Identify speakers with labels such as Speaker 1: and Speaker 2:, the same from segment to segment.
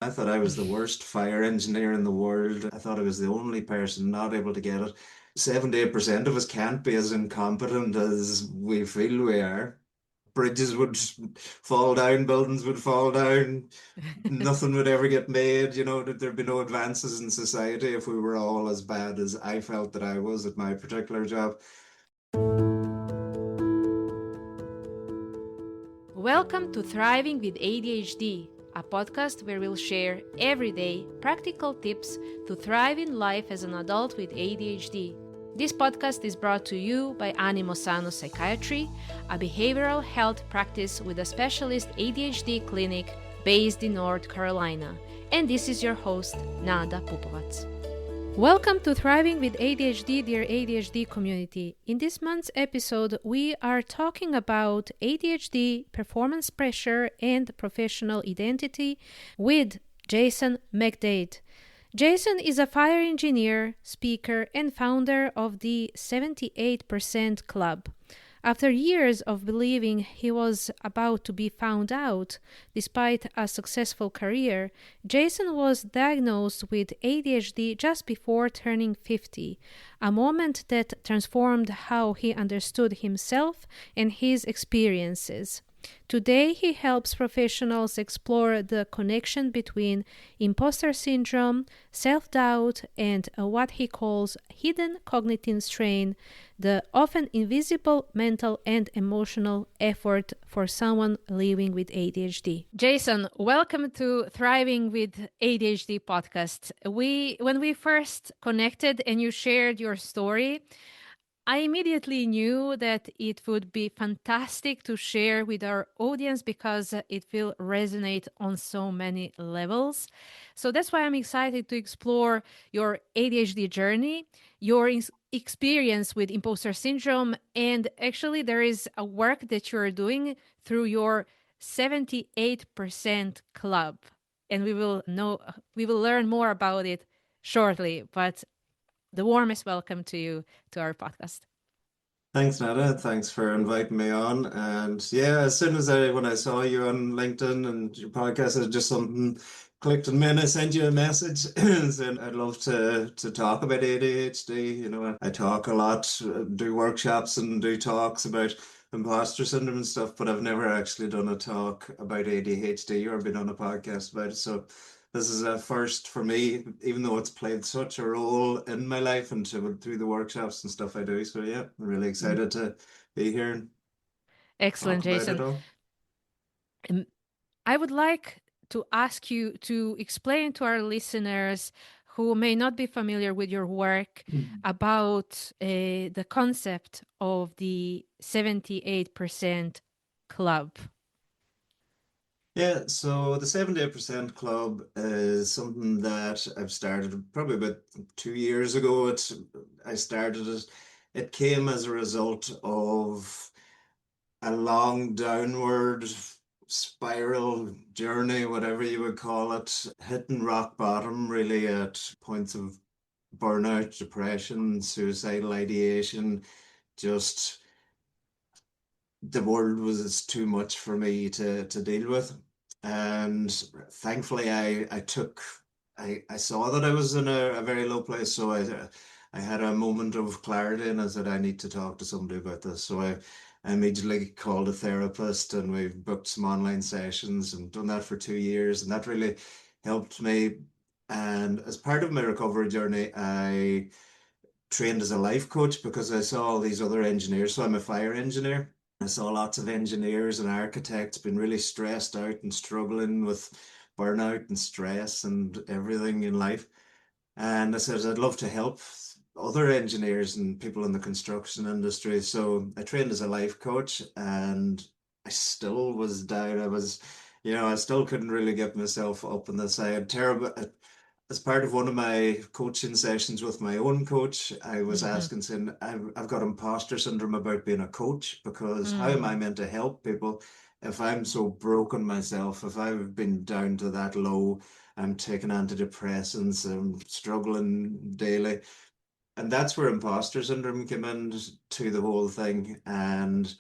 Speaker 1: I thought I was the worst fire engineer in the world. I thought I was the only person not able to get it. 78% of us can't be as incompetent as we feel we are. Bridges would fall down, buildings would fall down, nothing would ever get made. That there'd be no advances in society if we were all as bad as I felt that I was at my particular job.
Speaker 2: Welcome to Thriving with ADHD, a podcast where we'll share everyday practical tips to thrive in life as an adult with ADHD. This podcast is brought to you by Animo Sano Psychiatry, a behavioral health practice with a specialist ADHD clinic based in North Carolina. And this is your host, Nada Pupovac. Welcome to Thriving with ADHD, dear ADHD community. In this month's episode, we are talking about ADHD, performance pressure, and professional identity with Jason McDaid. Jason is a fire engineer, speaker, and founder of the 78% Club. After years of believing he was about to be found out, despite a successful career, Jason was diagnosed with ADHD just before turning 50, a moment that transformed how he understood himself and his experiences. Today, he helps professionals explore the connection between imposter syndrome, self-doubt, and what he calls hidden cognitive strain, the often invisible mental and emotional effort for someone living with ADHD. Jason, welcome to Thriving with ADHD podcast. When we first connected and you shared your story, I immediately knew that it would be fantastic to share with our audience because it will resonate on so many levels. So that's why I'm excited to explore your ADHD journey, your experience with imposter syndrome, and actually there is a work that you're doing through your 78% club. And we will learn more about it shortly, but the warmest welcome to you to our podcast.
Speaker 1: Thanks, Nada. Thanks for inviting me on. And yeah, as soon as when I saw you on LinkedIn and your podcast, it just something clicked in me and I sent you a message saying I'd love to talk about ADHD. I talk a lot, do workshops and do talks about imposter syndrome and stuff, but I've never actually done a talk about ADHD or been on a podcast about it. So this is a first for me, even though it's played such a role in my life and through the workshops and stuff I do. So yeah, I'm really excited to be here and
Speaker 2: Excellent,
Speaker 1: talk about it
Speaker 2: Jason.
Speaker 1: all.
Speaker 2: I would like to ask you to explain to our listeners who may not be familiar with your work about the concept of the 78% club.
Speaker 1: Yeah, so the 78% Club is something that I've started probably about 2 years ago. I started it. It came as a result of a long downward spiral journey, whatever you would call it, hitting rock bottom really at points of burnout, depression, suicidal ideation, just the world was too much for me to deal with. And thankfully I saw that I was in a very low place. So I had a moment of clarity and I said, I need to talk to somebody about this. So I immediately called a therapist and we've booked some online sessions and done that for 2 years. And that really helped me. And as part of my recovery journey, I trained as a life coach because I saw all these other engineers. So I'm a fire engineer. I saw lots of engineers and architects been really stressed out and struggling with burnout and stress and everything in life. And I said, I'd love to help other engineers and people in the construction industry. So I trained as a life coach and I still was down. I still couldn't really get myself up on this. I had terrible, as part of one of my coaching sessions with my own coach, I was
Speaker 2: Mhm.
Speaker 1: asking, saying, I've got imposter syndrome about being a coach because how am I
Speaker 2: Mm.
Speaker 1: meant to help people if I'm so broken myself, if I've been down to that low, I'm taking antidepressants, I'm struggling daily. And that's where imposter syndrome came into the whole thing. And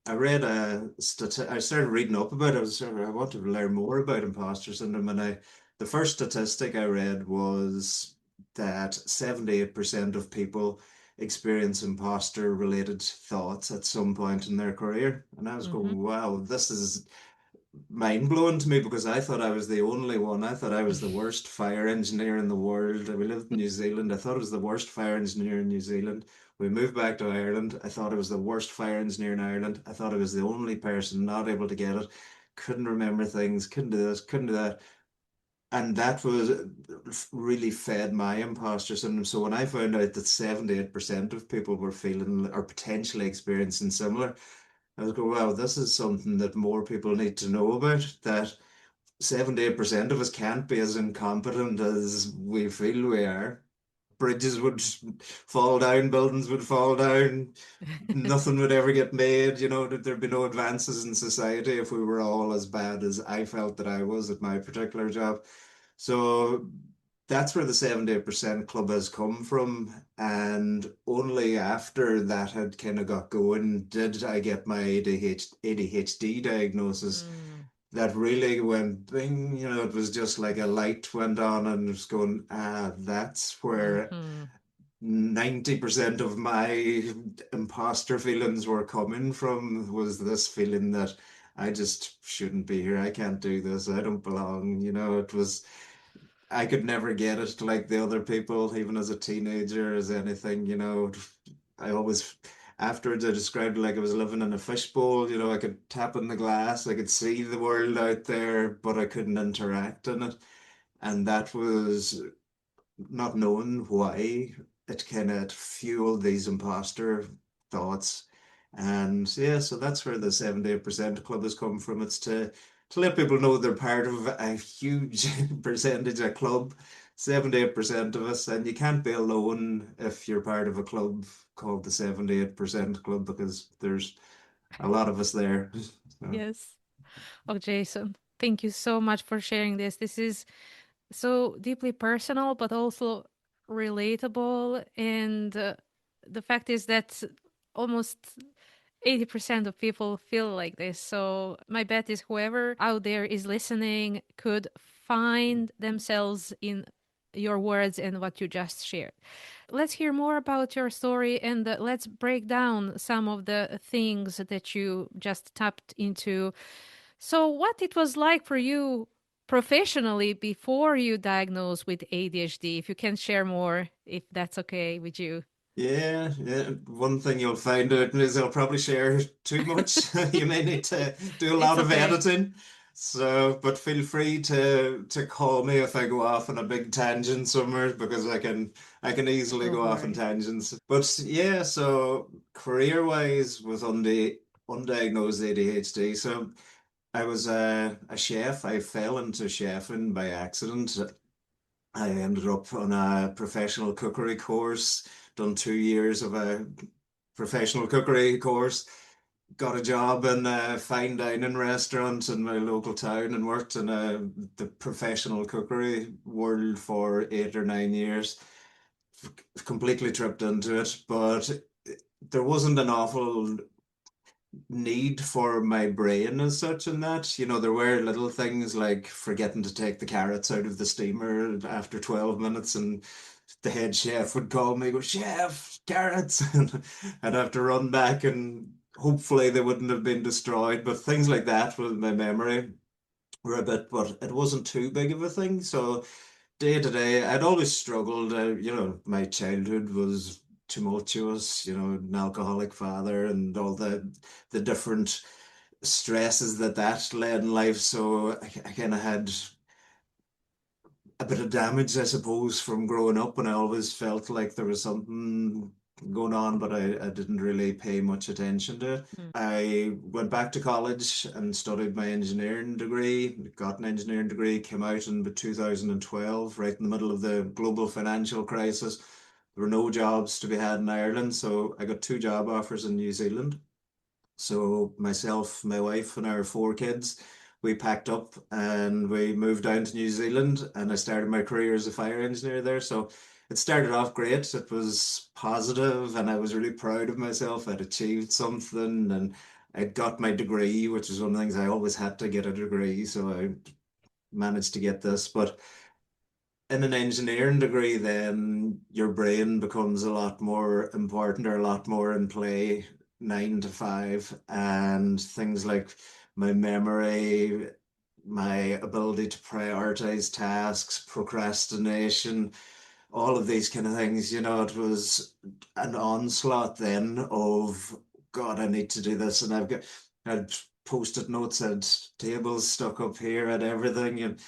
Speaker 1: I started reading up about it. I wanted to learn more about imposter syndrome, and I The first statistic I read was that 78% of people experience imposter related thoughts at some point in their career. And I was
Speaker 2: Mm-hmm.
Speaker 1: going, wow, this is mind blowing to me because I thought I was the only one. I thought I was the worst fire engineer in the world. We lived in New Zealand. I thought I was the worst fire engineer in New Zealand. We moved back to Ireland. I thought I was the worst fire engineer in Ireland. I thought I was the only person not able to get it. Couldn't remember things, couldn't do this, couldn't do that. And that was really fed my imposter syndrome. So when I found out that 78% of people were feeling or potentially experiencing similar, I was going, wow, this is something that more people need to know about. That 78% of us can't be as incompetent as we feel we are. Bridges would fall down, buildings would fall down, nothing would ever get made. That there'd be no advances in society if we were all as bad as I felt that I was at my particular job. So that's where the 78% club has come from. And only after that had kind of got going did I get my ADHD diagnosis.
Speaker 2: Mm.
Speaker 1: That really went bing, it was just like a light went on and it was going, that's where
Speaker 2: Mm-hmm.
Speaker 1: 90% of my imposter feelings were coming from, was this feeling that I just shouldn't be here. I can't do this. I don't belong. I could never get it like the other people, even as a teenager, as anything. I always, afterwards, I described it like I was living in a fishbowl. I could tap in the glass, I could see the world out there, but I couldn't interact in it. And that was not knowing why it kind of fueled these imposter thoughts. And yeah, so that's where the 78% club has come from. It's to let people know they're part of a huge percentage of club, 78% of us, and you can't be alone if you're part of a club called the 78% club because there's a lot of us there. So,
Speaker 2: Yes. Oh, Jason, thank you so much for sharing this. This is so deeply personal, but also relatable. And the fact is that almost 80% of people feel like this. So my bet is whoever out there is listening could find themselves in your words and what you just shared. Let's hear more about your story and let's break down some of the things that you just tapped into. So, what it was like for you professionally before you diagnosed with ADHD, if you can share more, if that's okay with you.
Speaker 1: yeah, yeah. One thing you'll find out is I'll probably share too much. You may need to do a
Speaker 2: It's
Speaker 1: lot of
Speaker 2: okay.
Speaker 1: editing. So, but feel free to call me if I go off on a big tangent somewhere because I can easily
Speaker 2: Don't
Speaker 1: go off on
Speaker 2: worry.
Speaker 1: tangents. But yeah, so career-wise with undiagnosed ADHD. So I was a chef. I fell into chefing by accident. I ended up on a professional cookery course, done 2 years of a professional cookery course, got a job in a fine dining restaurant in my local town and worked in the professional cookery world for 8 or 9 years. Completely tripped into it, but there wasn't an awful need for my brain as such in that. There were little things like forgetting to take the carrots out of the steamer after 12 minutes and the head chef would call me, go, Chef, carrots. And I'd have to run back and hopefully they wouldn't have been destroyed. But things like that with my memory were a bit, but it wasn't too big of a thing. So day to day, I'd always struggled. My childhood was tumultuous, an alcoholic father and all the different stresses that led in life. So I kind of had a bit of damage, I suppose, from growing up, and I always felt like there was something going on, but I didn't really pay much attention to it.
Speaker 2: Mm.
Speaker 1: I went back to college and studied my engineering degree, got an engineering degree, came out in 2012, right in the middle of the global financial crisis. There were no jobs to be had in Ireland, so I got two job offers in New Zealand. So myself, my wife, and our four kids, we packed up and we moved down to New Zealand, and I started my career as a fire engineer there. So it started off great. It was positive, and I was really proud of myself. I'd achieved something, and I'd got my degree, which is one of the things I always had to get a degree. So I managed to get this, but in an engineering degree, then your brain becomes a lot more important or a lot more in play 9 to 5, and things like my memory, my ability to prioritize tasks, procrastination, all of these kind of things, it was an onslaught then of, God, I need to do this. And I'd post-it notes, had tables stuck up here and everything. And,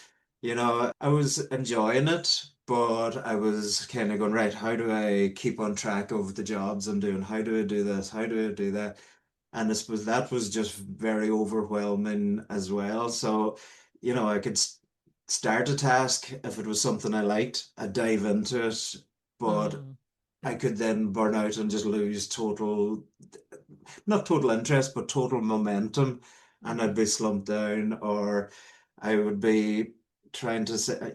Speaker 1: I was enjoying it, but I was kind of going, right, how do I keep on track of the jobs I'm doing? How do I do this? How do I do that? And I suppose that was just very overwhelming as well. So, I could start a task if it was something I liked, I'd dive into it, but
Speaker 2: Mm.
Speaker 1: I could then burn out and just lose total, not total interest, but total momentum. And I'd
Speaker 2: Mhm.
Speaker 1: be slumped down, or I would be trying to say,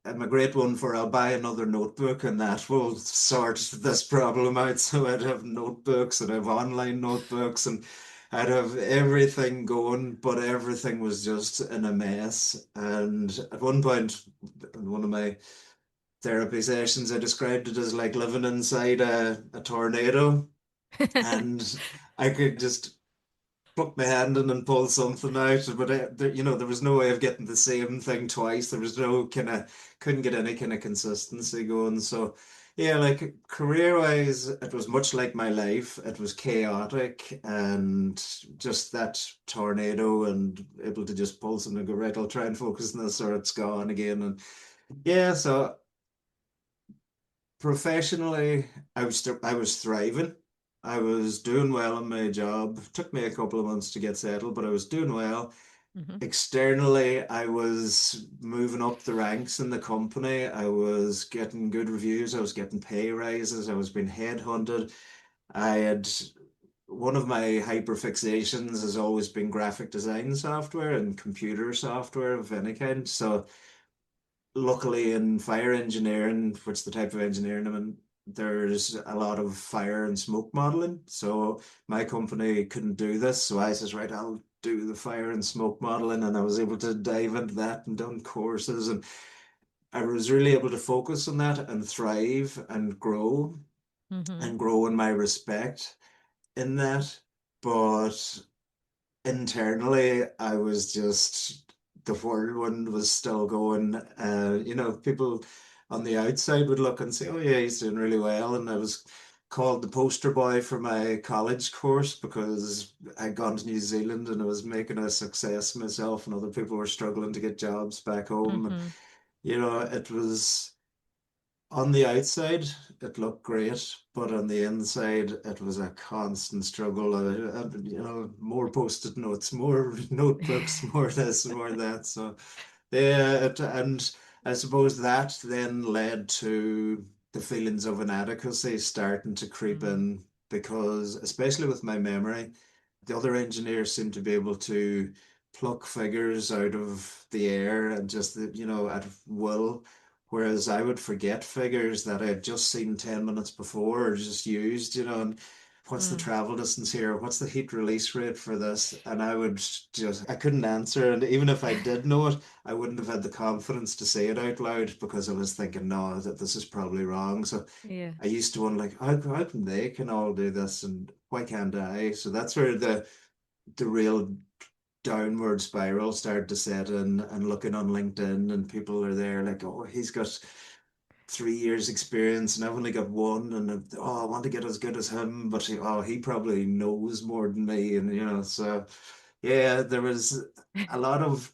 Speaker 1: I'm a great one for I'll buy another notebook and that will sort this problem out. So I'd have notebooks and I have online notebooks and I'd have everything going, but everything was just in a mess. And at one point, in one of my therapy sessions, I described it as like living inside a tornado. And I could just pluck my hand in and pull something out, but there was no way of getting the same thing twice. There was no kind of, couldn't get any kind of consistency going. So, yeah, like career wise, it was much like my life. It was chaotic and just that tornado, and able to just pull something and go, right, I'll try and focus on this or it's gone again. And yeah, so professionally, I was thriving. I was doing well in my job. Took me a couple of months to get settled, but I was doing well.
Speaker 2: Mhm.
Speaker 1: Externally, I was moving up the ranks in the company. I was getting good reviews. I was getting pay rises. I was being headhunted. I had One of my hyper fixations has always been graphic design software and computer software of any kind. So luckily in fire engineering, which is the type of engineering I'm in, there's a lot of fire and smoke modeling. So my company couldn't do this. So I says, right, I'll do the fire and smoke modeling. And I was able to dive into that and done courses. And I was really able to focus on that and thrive
Speaker 2: Mhm.
Speaker 1: and grow in my respect in that. But internally, I was just the whirlwind was still going. People on the outside would look and say, "Oh yeah, he's doing really well," and I was called the poster boy for my college course because I'd gone to New Zealand and I was making a success myself, and other people were struggling to get jobs back home, and
Speaker 2: Mhm.
Speaker 1: it was. On the outside, it looked great, but on the inside, it was a constant struggle. More post-it notes, more notebooks, more this, more that. So, yeah, and I suppose that then led to the feelings of inadequacy starting to creep
Speaker 2: Mm.
Speaker 1: in because, especially with my memory, the other engineers seem to be able to pluck figures out of the air and just, at will. Whereas I would forget figures that I had just seen 10 minutes before or just used, and what's the
Speaker 2: Mm.
Speaker 1: travel distance here? What's the heat release rate for this? And I couldn't answer. And even if I did know it, I wouldn't have had the confidence to say it out loud because I was thinking, no, that this is probably wrong. So
Speaker 2: Yeah.
Speaker 1: I used to wonder, like, how come they can all do this and why can't I? So that's where the real downward spiral started to set in, and looking on LinkedIn and people are there like, oh, he's got 3 years experience and I've only got one, and oh, I want to get as good as him, but he probably knows more than me, and so yeah, there was a lot of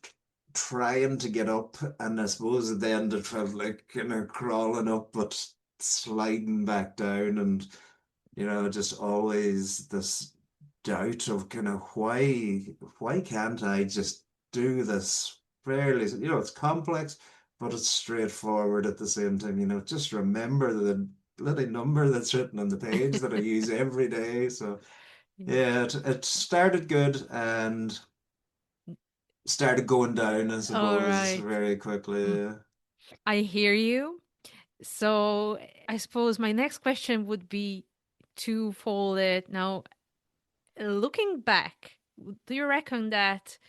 Speaker 1: trying to get up, and I suppose at the end it felt like kind of crawling up but sliding back down, and just always this doubt of kind of why can't I just do this fairly? It's complex, but it's straightforward at the same time. Just remember the bloody number that's written on the page that I use every day. So
Speaker 2: Yeah.
Speaker 1: yeah, it started good and started going down, I
Speaker 2: All
Speaker 1: suppose,
Speaker 2: right.
Speaker 1: very
Speaker 2: Mm.
Speaker 1: quickly.
Speaker 2: I hear you. So I suppose my next question would be twofold. Now, looking back, do you reckon that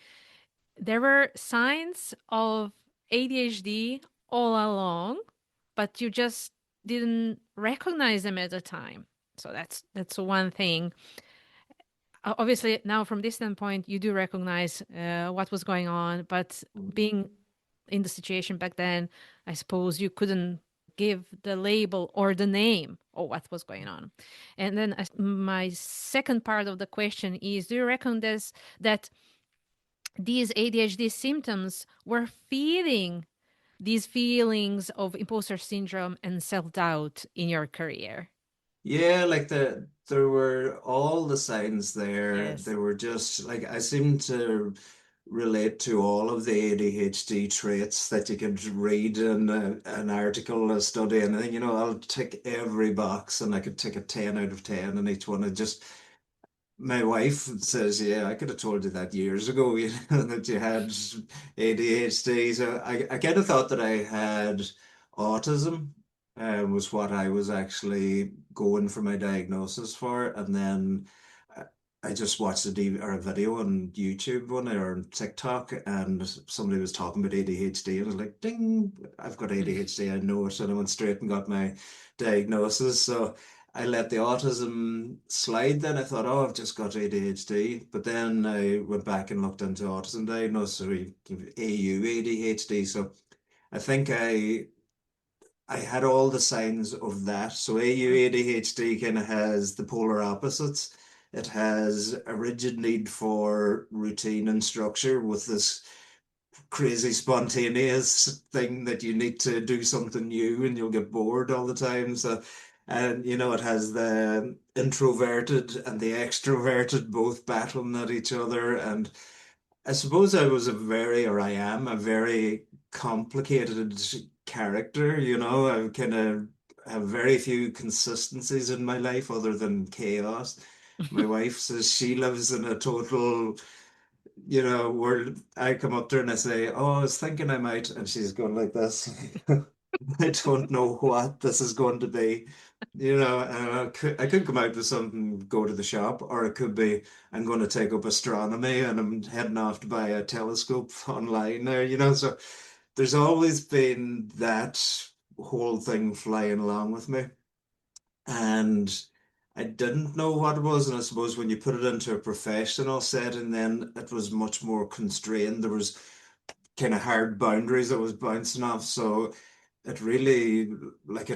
Speaker 2: there were signs of ADHD all along, but you just didn't recognize them at the time. So that's one thing. Obviously, now from this standpoint, you do recognize what was going on, but being in the situation back then, I suppose you couldn't give the label or the name of what was going on. And then my second part of the question is, do you reckon this that these ADHD symptoms were feeding these feelings of imposter syndrome and self-doubt in your career?
Speaker 1: Yeah, like there were all the signs there.
Speaker 2: Yes.
Speaker 1: They were just like I seem to relate to all of the ADHD traits that you could read in an article, a study, and then I'll tick every box and I could tick a 10 out of 10 in each one. My wife says, "Yeah, I could have told you that years ago, that you had ADHD." So I kind of thought that I had autism, was what I was actually going for my diagnosis for. And then I I just watched a DV or a video on YouTube one or on TikTok, and somebody was talking about ADHD, and I was like, "Ding! I've got ADHD. I know it." And I went straight and got my diagnosis. So. I let the autism slide then. I thought, oh, I've just got ADHD. But then I went back and looked into autism diagnosis, sorry, AU ADHD. So I think I had all the signs of that. So AU ADHD kind of has the polar opposites. It has a rigid need for routine and structure with this crazy spontaneous thing that you need to do something new and you'll get bored all the time. So, and it has the introverted and the extroverted both battling at each other. And I suppose or I am a very complicated character. I kind of have very few consistencies in my life other than chaos. My wife says she lives in a total where I come up to her and I say, "Oh, I was thinking I might," and she's going like this. I don't know what this is going to be. And I could come out with something, go to the shop, or it could be I'm going to take up astronomy and I'm heading off to buy a telescope online there, So there's always been that whole thing flying along with me. And I didn't know what it was. And I suppose when you put it into a professional setting, then it was much more constrained. There was kind of hard boundaries that was bouncing off. So it really, like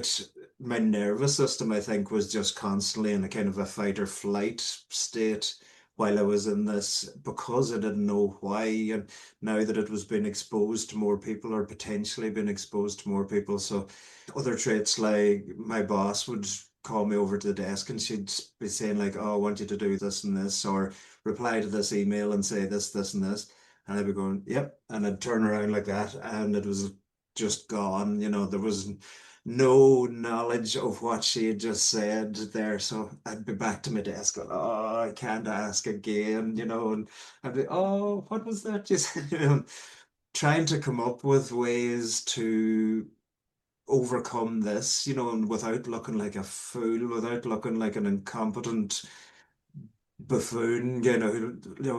Speaker 1: my nervous system, I think, was just constantly in a kind of a fight or flight state while I was in this because I didn't know why. And now that it was being exposed to more people or potentially being exposed to more people. So other traits like my boss would call me over to the desk and she'd be saying like, "Oh, I want you to do this and this," or reply to this email and say this, this, and this. And I'd be going, "Yep." And I'd turn around like that and it was just gone. There was no knowledge of what she had just said there. So I'd be back to my desk going, "Oh, I can't ask again," and I'd be, "Oh, what was that you said?" Trying to come up with ways to overcome this, and without looking like a fool, without looking like an incompetent buffoon,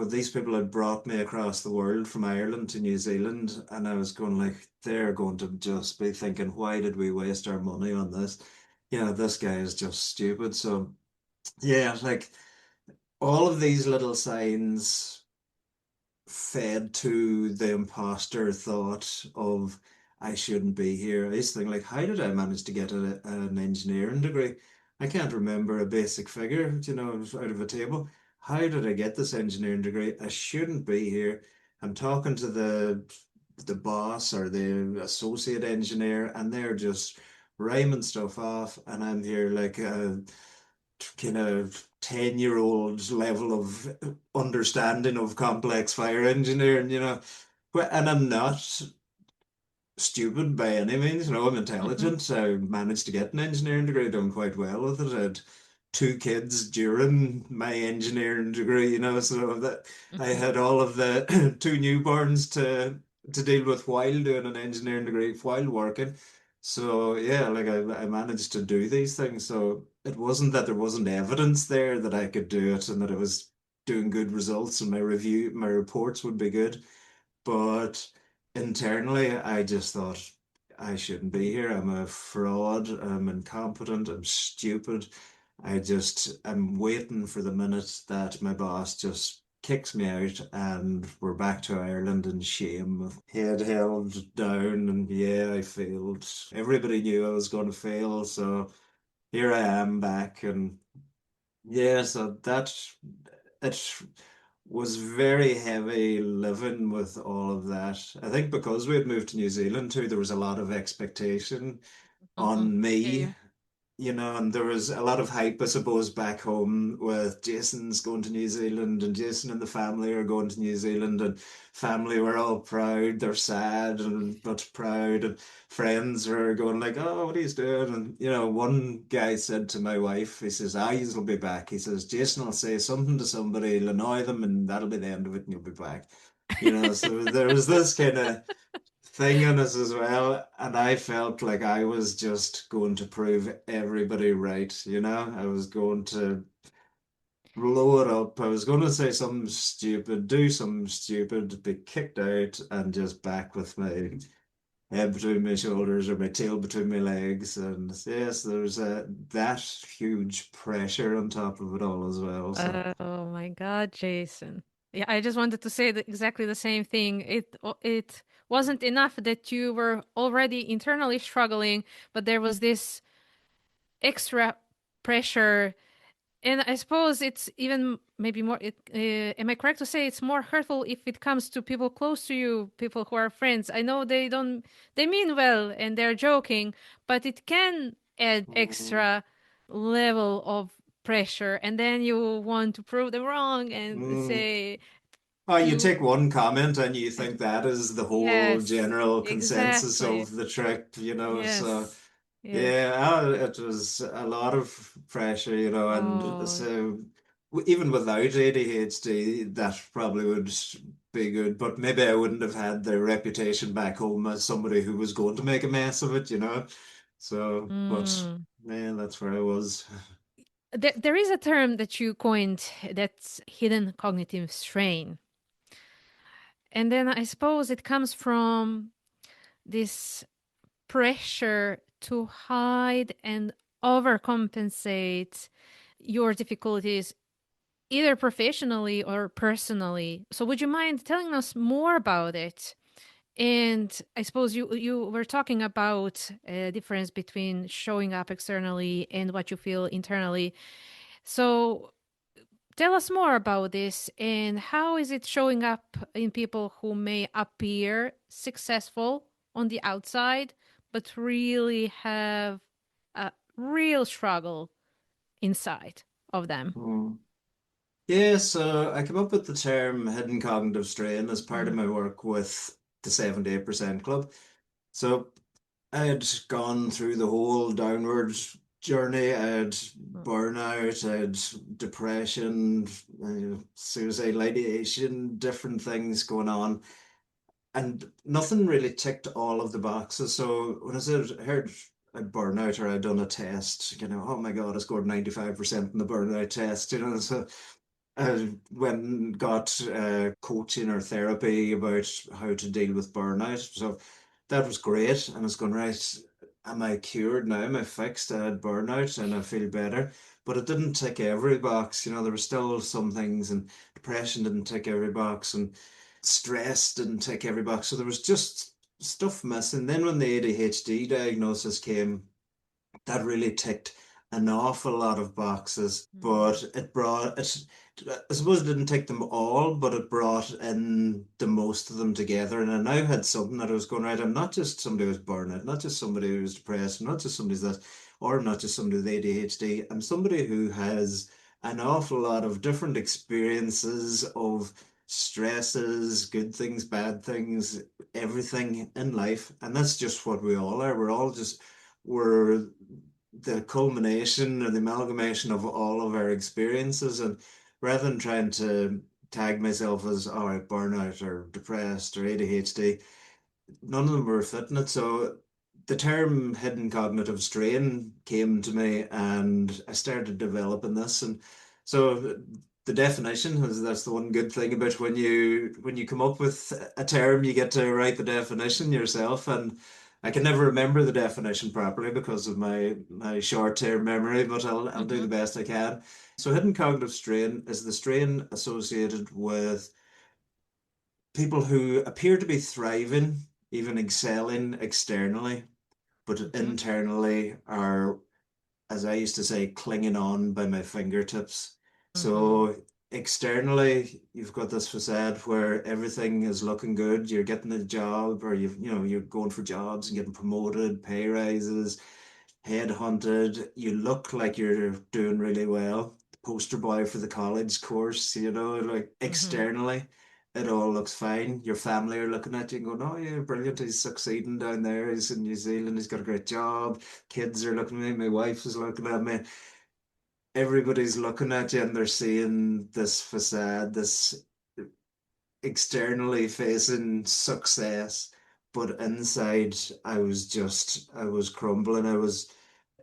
Speaker 1: these people had brought me across the world from Ireland to New Zealand, and I was going like, they're going to just be thinking, why did we waste our money on this? This guy is just stupid. So yeah, like all of these little signs fed to the imposter thought of I shouldn't be here. I used to think like, how did I manage to get an engineering degree? I can't remember a basic figure, out of a table. How did I get this engineering degree? I shouldn't be here. I'm talking to the boss or the associate engineer, and they're just rhyming stuff off, and I'm here like a kind of 10-year-old level of understanding of complex fire engineering, and I'm not stupid by any means. I'm
Speaker 2: Mhm,
Speaker 1: intelligent. I managed to get an engineering degree, done quite well with it. I had two kids during my engineering degree, so that I
Speaker 2: mhm.
Speaker 1: had all of the two newborns to deal with while doing an engineering degree, while working. So yeah, like I managed to do these things. So it wasn't that there wasn't evidence there that I could do it and that I was doing good results and my reports would be good. But internally, I just thought I shouldn't be here. I'm a fraud. I'm incompetent. I'm stupid. I'm waiting for the minute that my boss just kicks me out and we're back to Ireland in shame, head held down, and yeah, I failed. Everybody knew I was going to fail, so here I am back, and yeah, so that it was very heavy living with all of that. I think because we had moved to New Zealand too, there was a lot of expectation
Speaker 2: Mm-hmm.
Speaker 1: on me,
Speaker 2: Same.
Speaker 1: and there was a lot of hype, I suppose, back home with Jason's going to New Zealand and Jason and the family are going to New Zealand and family were all proud, they're sad and but proud and friends are going like, oh, what are you doing? And one guy said to my wife, he says, ah, you'll be back. He says, Jason will say something to somebody, he'll annoy them and that'll be the end of it and you'll be back. So there was this kind of thing in us as well. And I felt like I was just going to prove everybody right. I was going to blow it up. I was going to say something stupid, do something stupid, be kicked out, and just back with my head between my shoulders or my tail between my legs. And yes, there's that huge pressure on top of it all as well. So,
Speaker 2: Oh my God, Jason. Yeah, I just wanted to say exactly the same thing. It wasn't enough that you were already internally struggling, but there was this extra pressure. And I suppose it's even maybe more. Am I correct to say it's more hurtful if it comes to people close to you, people who are friends? I know they mean well and they're joking, but it can add
Speaker 1: mm,
Speaker 2: extra level of pressure. And then you want to prove them wrong and
Speaker 1: mm.
Speaker 2: say
Speaker 1: Oh, you
Speaker 2: to,
Speaker 1: take one comment and you think that is the whole
Speaker 2: yes,
Speaker 1: general consensus
Speaker 2: exactly.
Speaker 1: of the trip. So
Speaker 2: Yes, yes.
Speaker 1: yeah, it was a lot of pressure, and
Speaker 2: Oh,
Speaker 1: so even without ADHD, that probably would be good, but maybe I wouldn't have had the reputation back home as somebody who was going to make a mess of it. So, but
Speaker 2: mm.
Speaker 1: man, that's where I was.
Speaker 2: There is a term that you coined that's hidden cognitive strain. And then I suppose it comes from this pressure to hide and overcompensate your difficulties, either professionally or personally. So, would you mind telling us more about it? And I suppose you were talking about a difference between showing up externally and what you feel internally. So, tell us more about this and how is it showing up in people who may appear successful on the outside, but really have a real struggle inside of them.
Speaker 1: Mm. Yeah, so I came up with the term hidden cognitive strain as part of
Speaker 2: Mm,
Speaker 1: my work with the 78% Club. So I had gone through the whole downward journey. I had
Speaker 2: mm,
Speaker 1: burnout, I had depression, suicidal ideation, different things going on. And nothing really ticked all of the boxes. So when I heard I'd burnout or I'd done a test, oh my God, I scored 95% in the burnout test. So I went and got coaching or therapy about how to deal with burnout. So that was great. And I was going, right, am I cured now? Am I fixed? I had burnout and I feel better. But it didn't tick every box. There were still some things, and depression didn't tick every box, and stress didn't tick every box. So there was just stuff missing. Then when the ADHD diagnosis came, that really ticked an awful lot of boxes,
Speaker 2: mm,
Speaker 1: but I suppose it didn't tick them all, but it brought in the most of them together. And I now had something that I was going, right, I'm not just somebody who's burnout, not just somebody who's depressed, not just somebody that, or I'm not just somebody with ADHD. I'm somebody who has an awful lot of different experiences of stresses, good things, bad things, everything in life. And that's just what we all are. We're the culmination or the amalgamation of all of our experiences. And rather than trying to tag myself as, all right, burnout or depressed or ADHD, none of them were fitting it. So the term hidden cognitive strain came to me and I started developing this. And so the definition is that's the one good thing about when you come up with a term, you get to write the definition yourself. And I can never remember the definition properly because of my short-term memory, but I'll do the
Speaker 2: Mm-hmm.
Speaker 1: best I can. So hidden cognitive strain is the strain associated with people who appear to be thriving, even excelling externally, but
Speaker 2: Mm-hmm.
Speaker 1: internally are, as I used to say, clinging on by my fingertips.
Speaker 2: Mm-hmm.
Speaker 1: So externally, you've got this facade where everything is looking good. You're getting a job, or you're going for jobs and getting promoted, pay rises, headhunted. You look like you're doing really well. Poster boy for the college course, like
Speaker 2: Mm-hmm.
Speaker 1: externally, it all looks fine. Your family are looking at you and going, "Oh yeah, brilliant! He's succeeding down there. He's in New Zealand. He's got a great job. Kids are looking at me. My wife is looking at me. Everybody's looking at you, and they're seeing this facade, this externally facing success, but inside I was crumbling. I was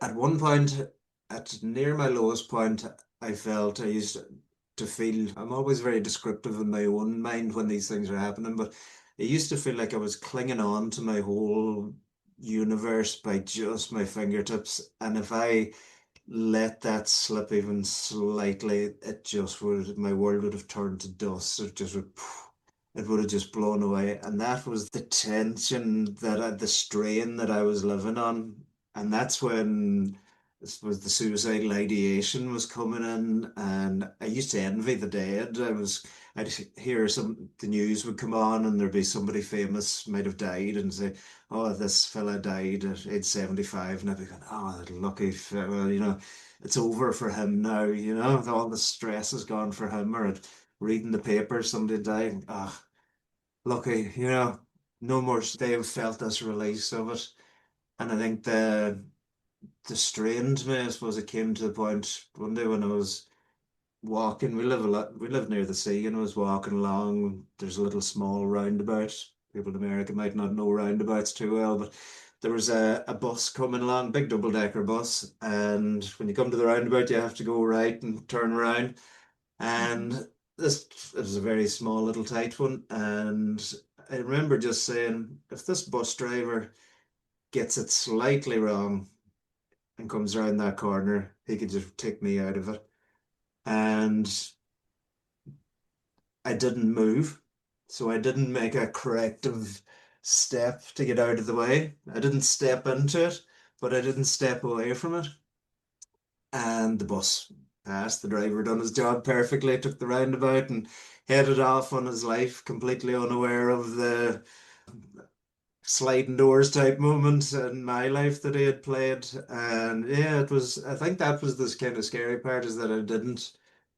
Speaker 1: at one point, at near my lowest point, I used to feel, I'm always very descriptive in my own mind when these things are happening, but it used to feel like I was clinging on to my whole universe by just my fingertips. And if I let that slip even slightly, my world would have turned to dust. It would have just blown away. And that was the tension the strain that I was living on. And that's when this was the suicidal ideation was coming in. And I used to envy the dead. I'd hear the news would come on and there'd be somebody famous might have died and say, "Oh, this fella died at age 75." And I'd be going, "Oh, that lucky fella, it's over for him now, all the stress is gone for him." Or reading the paper, somebody died. Ah, lucky, no more. They have felt this release of it. And I think the strain to me, I suppose it came to the point one day when I was walking. We live near the sea, and I was walking along. There's a little small roundabout. People in America might not know roundabouts too well, but there was a bus coming along, big double-decker bus, and when you come to the roundabout, you have to go right and turn around.
Speaker 2: Mm-hmm.
Speaker 1: And this it was a very small little tight one, and I remember just saying, if this bus driver gets it slightly wrong and comes around that corner, he could just take me out of it. And I didn't move. So I didn't make a corrective step to get out of the way. I didn't step into it, but I didn't step away from it. And the bus passed. The driver done his job perfectly, took the roundabout and headed off on his life, completely unaware of the sliding doors type moment in my life that he had played. And yeah, I think that was this kind of scary part, is that I didn't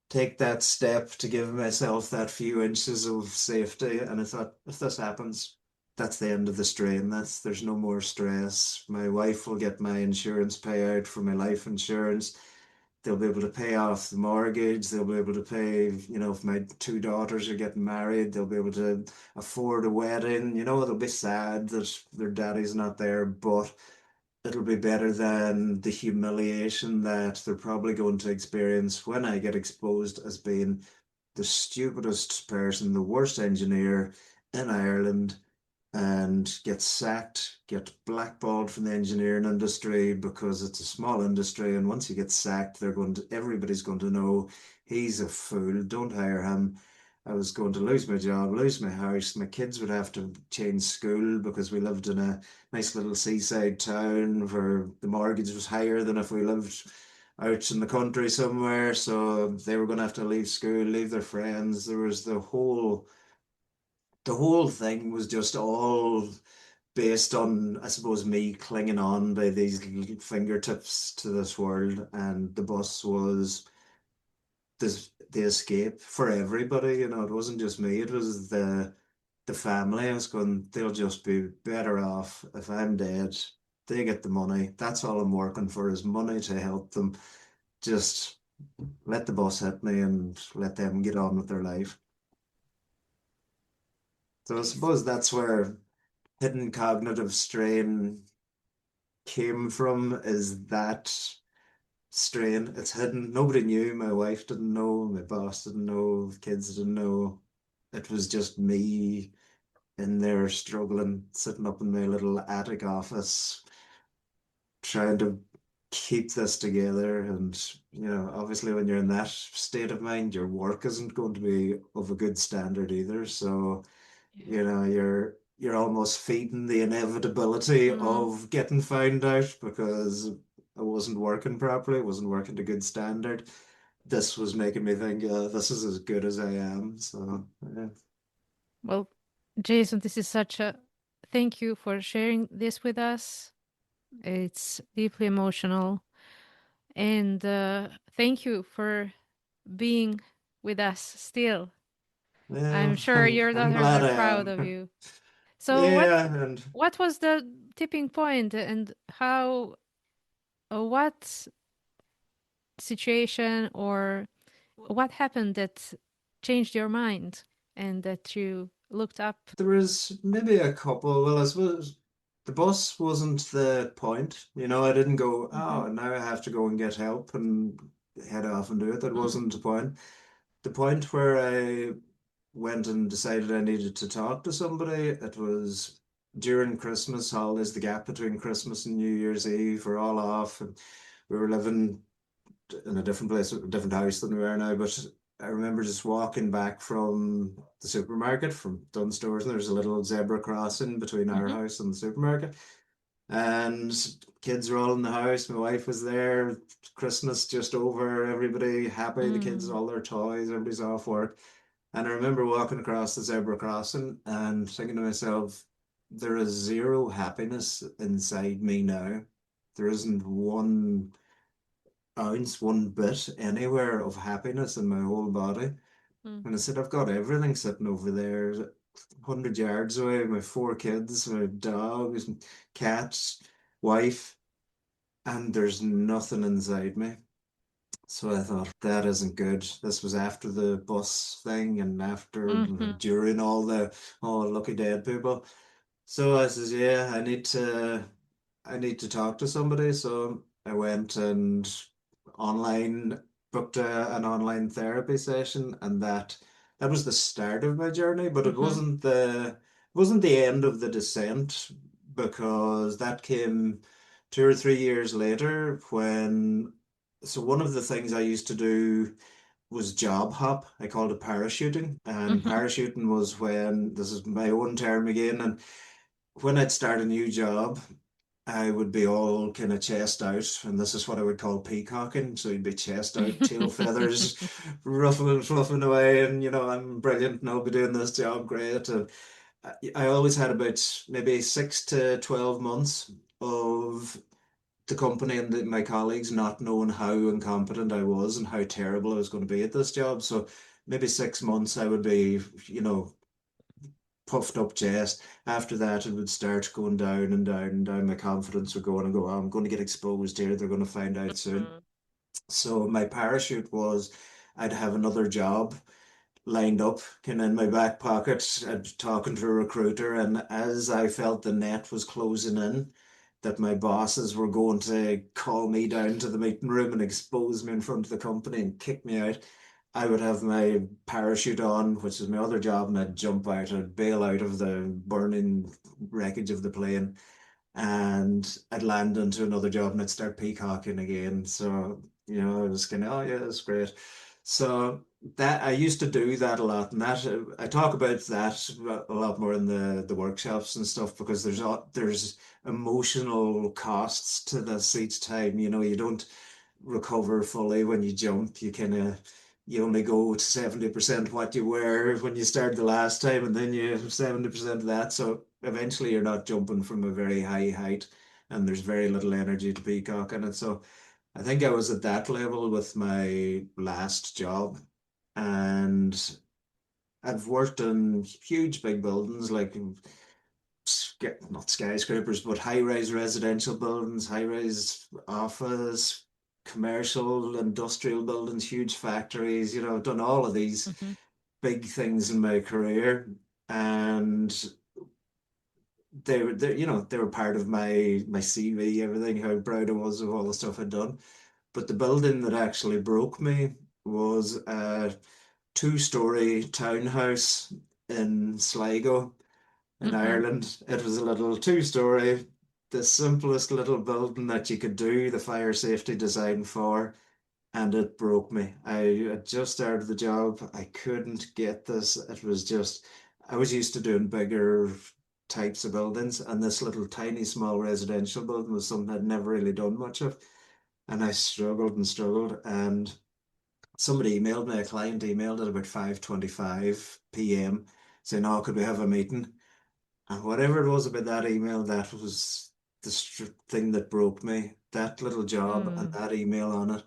Speaker 1: take that step to give myself that few inches of safety. And I thought, if this happens, that's the end of the strain. There's no more stress. My wife will get my insurance payout for my life insurance. They'll be able to pay off the mortgage. They'll be able to pay, if my two daughters are getting married, they'll be able to afford a wedding. They'll be sad that their daddy's not there, but it'll be better than the humiliation that they're probably going to experience when I get exposed as being the stupidest person, the worst engineer in Ireland, and get sacked, get blackballed from the engineering industry because it's a small industry. And once you get sacked, everybody's going to know he's a fool. Don't hire him. I was going to lose my job, lose my house. My kids would have to change school because we lived in a nice little seaside town where the mortgage was higher than if we lived out in the country somewhere. So they were going to have to leave school, leave their friends. There was the whole thing was just all based on, I suppose, me clinging on by these little fingertips to this world, and the bus was the escape for everybody. It wasn't just me; it was the family. I was going, they'll just be better off if I'm dead. They get the money. That's all I'm working for, is money to help them. Just let the bus hit me and let them get on with their life. So I suppose that's where hidden cognitive strain came from, is that strain. It's hidden. Nobody knew. My wife didn't know. My boss didn't know. The kids didn't know. It was just me in there struggling, sitting up in my little attic office, trying to keep this together. And, obviously, when you're in that state of mind, your work isn't going to be of a good standard either. So,
Speaker 2: Yeah.
Speaker 1: you're almost feeding the inevitability
Speaker 2: Mm.
Speaker 1: of getting found out because I wasn't working properly, it wasn't working to good standard. This was making me think, this is as good as I am. So, yeah.
Speaker 2: Well, Jason, this is such a thank you for sharing this with us. It's deeply emotional. And thank you for being with us still. I'm
Speaker 1: Yeah,
Speaker 2: sure
Speaker 1: I'm,
Speaker 2: your
Speaker 1: I'm
Speaker 2: daughters
Speaker 1: glad
Speaker 2: are
Speaker 1: I
Speaker 2: proud of
Speaker 1: am.
Speaker 2: you. So
Speaker 1: Yeah, and
Speaker 2: what was the tipping point and how what situation or what happened that changed your mind and that you looked up?
Speaker 1: there was maybe a couple. Well, I suppose the bus wasn't the point. I didn't go,
Speaker 2: Mm-hmm.
Speaker 1: oh, now I have to go and get help and head off and do it. That
Speaker 2: Mm.
Speaker 1: wasn't the point. The point where I went and decided I needed to talk to somebody, it was during Christmas holidays, the gap between Christmas and New Year's Eve, we're all off, and we were living in a different place, a different house than we are now. But I remember just walking back from the supermarket from Dunstores, and there's a little zebra crossing between our
Speaker 2: Mm-hmm.
Speaker 1: house and the supermarket. And kids were all in the house. My wife was there. Christmas just over. Everybody happy. The kids,
Speaker 2: Mm.
Speaker 1: all their toys. Everybody's off work. And I remember walking across the zebra crossing and thinking to myself, there is zero happiness inside me now. There isn't one ounce, one bit anywhere of happiness in my whole body.
Speaker 2: Mm.
Speaker 1: And I said, I've got everything sitting over there, 100 yards away, my four kids, my dogs, cats, wife, and there's nothing inside me. So I thought, that isn't good. This was after the bus thing and after,
Speaker 2: Mm-hmm.
Speaker 1: during all the, oh, lucky dead people. So I says, yeah, I need to talk to somebody. So I went and online booked an online therapy session, and that was the start of my journey. But it
Speaker 2: Mm-hmm.
Speaker 1: wasn't the end of the descent because that came 2 or 3 years later when. So one of the things I used to do was job hop. I called it parachuting, and
Speaker 2: Mm-hmm.
Speaker 1: parachuting was when this is my own term again, and when I'd start a new job, I would be all kind of chest out, and this is what I would call peacocking. So you'd be chest out, tail feathers, ruffling, fluffing away, and I'm brilliant, and I'll be doing this job great. And I always had about maybe 6 to 12 months of the company and my colleagues not knowing how incompetent I was and how terrible I was going to be at this job. So maybe 6 months I would be, you know, puffed up chest. After that, it would start going down and down and down. My confidence would go on and go, oh, I'm going to get exposed here. They're going to find out soon.
Speaker 2: Mm.
Speaker 1: So my parachute was I'd have another job lined up, kind of in my back pocket. I'd be talking to a recruiter, and as I felt the net was closing in, that my bosses were going to call me down to the meeting room and expose me in front of the company and kick me out, I would have my parachute on, which is my other job, and I'd jump out, I'd bail out of the burning wreckage of the plane, and I'd land into another job and I'd start peacocking again. So, I was kind of, oh yeah, that's great. So that I used to do that a lot, and that I talk about that a lot more in the workshops and stuff because there's emotional costs to this each time. You don't recover fully when you jump. You only go to 70% what you were when you started the last time, and then you have 70% of that. So eventually you're not jumping from a very high height, and there's very little energy to peacock in it. So I think I was at that level with my last job, and I've worked in huge big buildings like not skyscrapers, but high-rise residential buildings, high-rise office, commercial, industrial buildings, huge factories. I've done all of these
Speaker 2: Mm-hmm.
Speaker 1: big things in my career, and they were part of my CV, everything, how proud I was of all the stuff I'd done. But the building that actually broke me was a two-story townhouse in Sligo, in
Speaker 2: Mm-hmm.
Speaker 1: Ireland. It was a little two-story, the simplest little building that you could do the fire safety design for, and it broke me. I had just started the job. I couldn't get this. It was just, I was used to doing bigger types of buildings, and this little tiny small residential building was something I'd never really done much of. And I struggled and struggled. And somebody emailed me, a client emailed at about 5:25 p.m. saying, "Oh, could we have a meeting?" And whatever it was about that email, that was the thing that broke me. That little job and
Speaker 2: Mm.
Speaker 1: that email on it.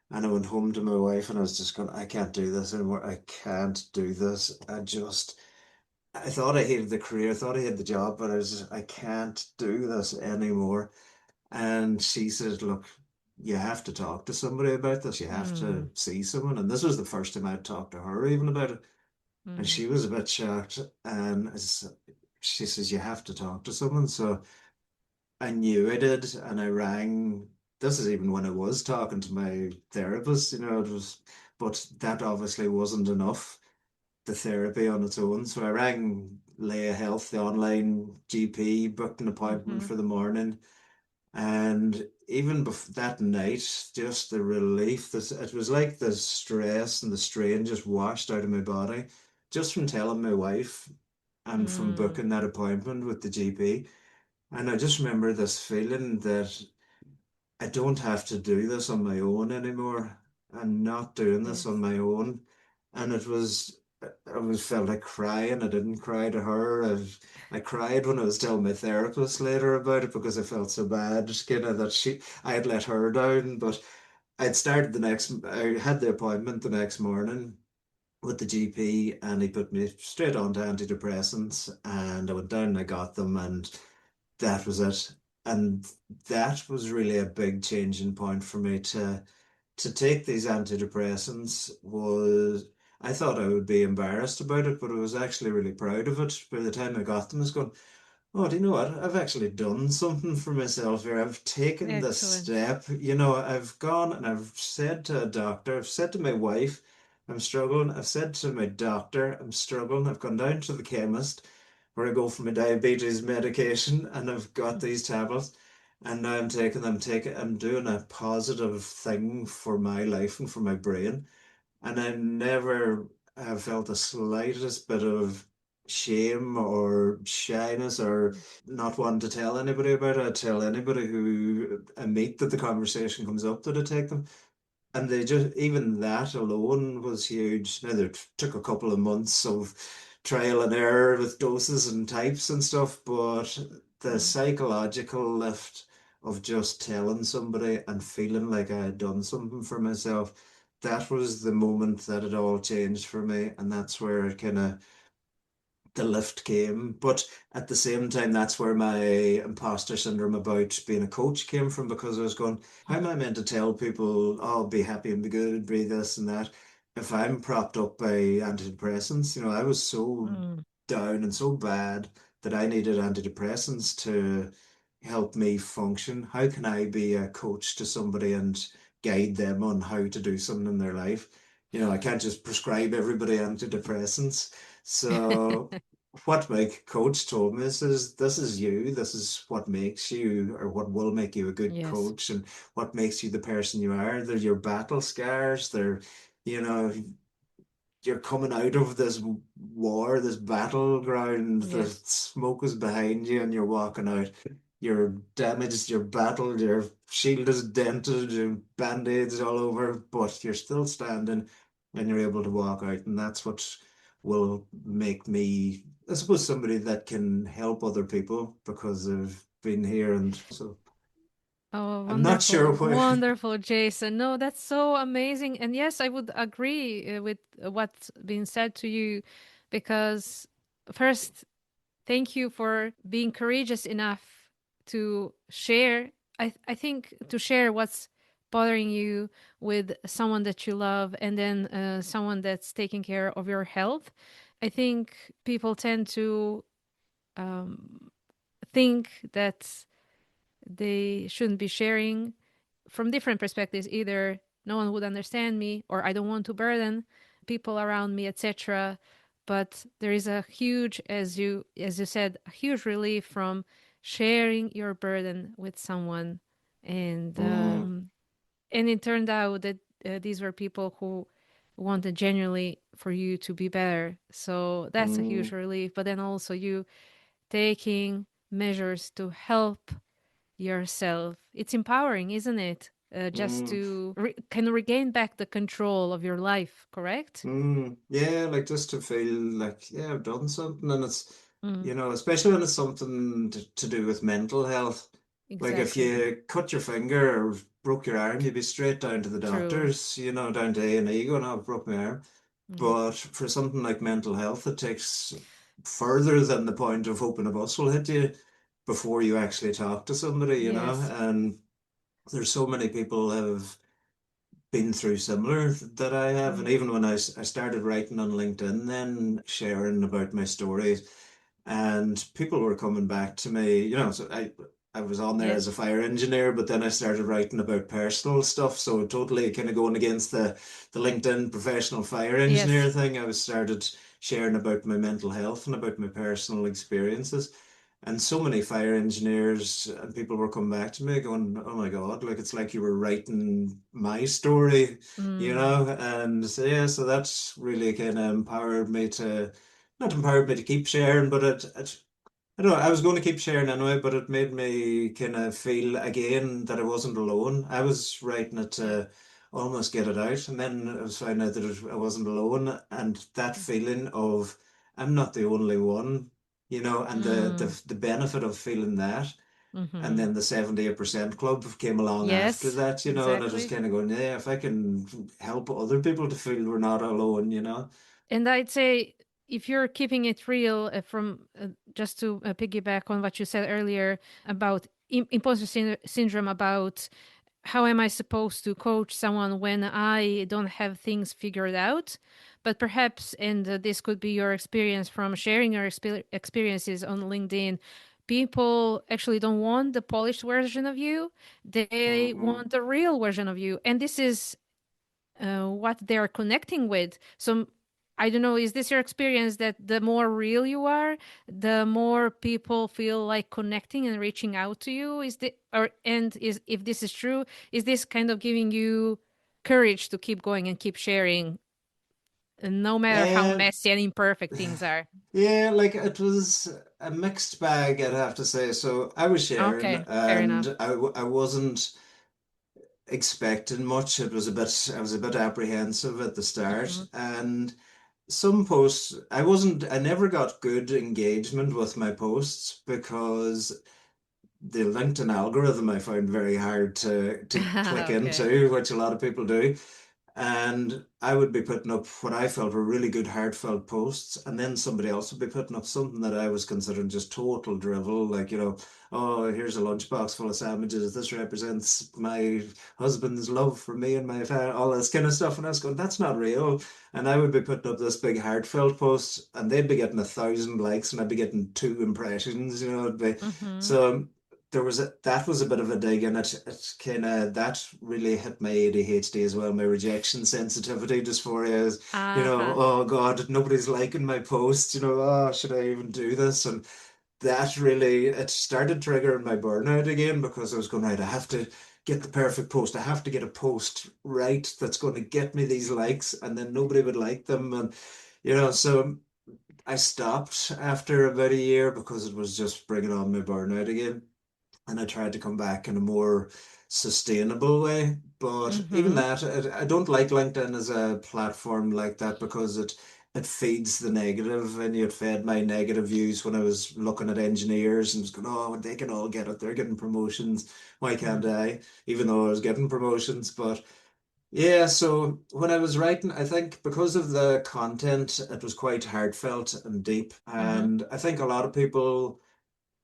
Speaker 1: And I went home to my wife and I was just going, I can't do this anymore. I can't do this. I thought I hated the career, I thought I hated the job, but I can't do this anymore. And she said, look, you have to talk to somebody about this. You have to
Speaker 2: Mm.
Speaker 1: see someone. And this was the first time I'd talked to her even about it. And
Speaker 2: Mm.
Speaker 1: she was a bit shocked. And she says, you have to talk to someone. So I knew I did. And I rang. This is even when I was talking to my therapist, it was, but that obviously wasn't enough, the therapy on its own. So I rang Leah Health, the online GP, booked an appointment
Speaker 2: Mm-hmm.
Speaker 1: for the morning. And even that night, just the relief, it was like the stress and the strain just washed out of my body, just from telling my wife and from
Speaker 2: Mm.
Speaker 1: booking that appointment with the GP. And I just remember this feeling that I don't have to do this on my own anymore. I'm not doing this on
Speaker 2: Yes.
Speaker 1: my own. And I was felt like crying. I didn't cry to her. I cried when I was telling my therapist later about it because I felt so bad, kind of that I had let her down. But I had the appointment the next morning with the GP and he put me straight on to antidepressants and I went down and I got them and that was it. And that was really a big changing point for me to take these antidepressants was I thought I would be embarrassed about it, but I was actually really proud of it. By the time I got them, I was going, oh, do you know what? I've actually done something for myself here. I've taken the
Speaker 2: Excellent.
Speaker 1: step. I've gone and I've said to a doctor, I've said to my wife, I'm struggling. I've said to my doctor, I'm struggling. I've gone down to the chemist where I go for my diabetes medication and I've got these tablets. And now I'm taking them, I'm doing a positive thing for my life and for my brain. And I never have felt the slightest bit of shame or shyness or not wanting to tell anybody about it. I tell anybody who I meet that the conversation comes up that I take them. And they just, even that alone was huge. Now, it took a couple of months of trial and error with doses and types and stuff, but the
Speaker 2: Mm.
Speaker 1: psychological lift of just telling somebody and feeling like I had done something for myself, that was the moment that it all changed for me. And that's where it kind of the lift came. But at the same time, that's where my imposter syndrome about being a coach came from because I was going, how am I meant to tell people, oh, be happy and be good, be this and that, if I'm propped up by antidepressants? I was so
Speaker 2: Mm.
Speaker 1: down and so bad that I needed antidepressants to help me function. How can I be a coach to somebody and guide them on how to do something in their life? I can't just prescribe everybody antidepressants. So what my coach told me is this is you, this is what makes you or what will make you a good
Speaker 2: Yes.
Speaker 1: coach and what makes you the person you are. They're your battle scars. You know, you're coming out of this war, this battleground, the
Speaker 2: Yes.
Speaker 1: smoke is behind you and you're walking out. You're damaged, you're battled, your shield is dented, your band-aids all over, but you're still standing and you're able to walk out. And that's what will make me, I suppose, somebody that can help other people because I've been here and so
Speaker 2: Oh,
Speaker 1: I'm not
Speaker 2: wonderful.
Speaker 1: sure where.
Speaker 2: Wonderful, Jason. No, that's so amazing. And yes, I would agree with what's been said to you because first, thank you for being courageous enough to share. I think to share what's bothering you with someone that you love and then someone that's taking care of your health. I think people tend to um, think that they shouldn't be sharing from different perspectives. Either no one would understand me or I don't want to burden people around me, etc. but there is a huge, as you said, a huge relief from sharing your burden with someone, and
Speaker 1: Mm,
Speaker 2: it turned out that these were people who wanted genuinely for you to be better. So that's a huge
Speaker 1: mm,
Speaker 2: relief. But then also you taking measures to help yourself. It's empowering, isn't it? Just
Speaker 1: mm.
Speaker 2: to can regain back the control of your life, correct?
Speaker 1: Yeah, like just to feel like, yeah, I've done something. And it's,
Speaker 2: Mm,
Speaker 1: especially when it's something to do with mental health. Like if
Speaker 2: exactly.
Speaker 1: you cut your finger or broke your arm, you'd be straight down to the
Speaker 2: True.
Speaker 1: doctors, down to A&E going, oh, I've broke my arm.
Speaker 2: Mm.
Speaker 1: But for something like mental health, it takes further than the point of hoping a bus will hit you before you actually talk to somebody,
Speaker 2: Yes.
Speaker 1: and there's so many people have been through similar that I have. And
Speaker 2: Mm.
Speaker 1: even when I started writing on LinkedIn, then sharing about my stories, and people were coming back to me, so I was on there as a
Speaker 2: Yes.
Speaker 1: fire engineer, but then I started writing about personal stuff. So totally kind of going against the LinkedIn professional fire engineer
Speaker 2: Yes.
Speaker 1: thing. I was started sharing about my mental health and about my personal experiences. And so many fire engineers and people were coming back to me going, "Oh my God, like it's like you were writing my story,
Speaker 2: Mm.
Speaker 1: And so, yeah, so that's really kind of not empowered me to keep sharing, but I don't know, I was going to keep sharing anyway, but it made me kind of feel again that I wasn't alone. I was writing it
Speaker 2: Yeah.
Speaker 1: to almost get it out, and then I was finding out that I wasn't alone, and that feeling of I'm not the only one, and the
Speaker 2: Mm.
Speaker 1: the, the benefit of feeling that, and
Speaker 2: Mm-hmm.
Speaker 1: then the 78% club came along after
Speaker 2: Yes.
Speaker 1: that, and I was
Speaker 2: Exactly.
Speaker 1: kind of going, yeah, if I can help other people to feel we're not alone.
Speaker 2: And I'd say if you're keeping it real, from just to piggyback on what you said earlier about imposter syndrome, about how am I supposed to coach someone when I don't have things figured out? But perhaps, and this could be your experience from sharing your experiences on LinkedIn, people actually don't want the polished version of you. They
Speaker 1: Hmm.
Speaker 2: want the real version of you. And this is what they're connecting with. So I don't know, is this your experience that the more real you are, the more people feel like connecting and reaching out to you? Is the or and is if this is true, is this kind of giving you courage to keep going and keep sharing, no matter how
Speaker 1: And
Speaker 2: messy and imperfect things are?
Speaker 1: yeah, like it was a mixed bag, I'd have to say. So I was sharing,
Speaker 2: Okay, fair enough.
Speaker 1: and I wasn't expecting much. I was a bit apprehensive at the
Speaker 2: Hmm.
Speaker 1: start, and some posts, I never got good engagement with my posts because the LinkedIn algorithm I found very hard to click
Speaker 2: Okay.
Speaker 1: into, which a lot of people do. And I would be putting up what I felt were really good, heartfelt posts, and then somebody else would be putting up something that I was considering just total drivel, like, oh, here's a lunchbox full of sandwiches. This represents my husband's love for me and my family, all this kind of stuff. And I was going, that's not real. And I would be putting up this big heartfelt post, and they'd be getting 1,000 likes, and I'd be getting two impressions.
Speaker 2: Hmm.
Speaker 1: So that was a bit of a dig, and it kind of that really hit my ADHD as well, my rejection sensitivity dysphoria is,
Speaker 2: Uh-huh.
Speaker 1: oh God, nobody's liking my post, oh, should I even do this? And that really, it started triggering my burnout again because I was going, right, I have to get the perfect post. I have to get a post right that's going to get me these likes, and then nobody would like them. And so I stopped after about a year because it was just bringing on my burnout again, and I tried to come back in a more sustainable way. But even
Speaker 2: Hmm.
Speaker 1: that, I don't like LinkedIn as a platform like that because it feeds the negative, and it fed my negative views when I was looking at engineers and was going, oh, they can all get it. They're getting promotions. Why can't
Speaker 2: Mm.
Speaker 1: I? Even though I was getting promotions. But yeah, so when I was writing, I think because of the content, it was quite heartfelt and deep.
Speaker 2: Hmm.
Speaker 1: And I think a lot of people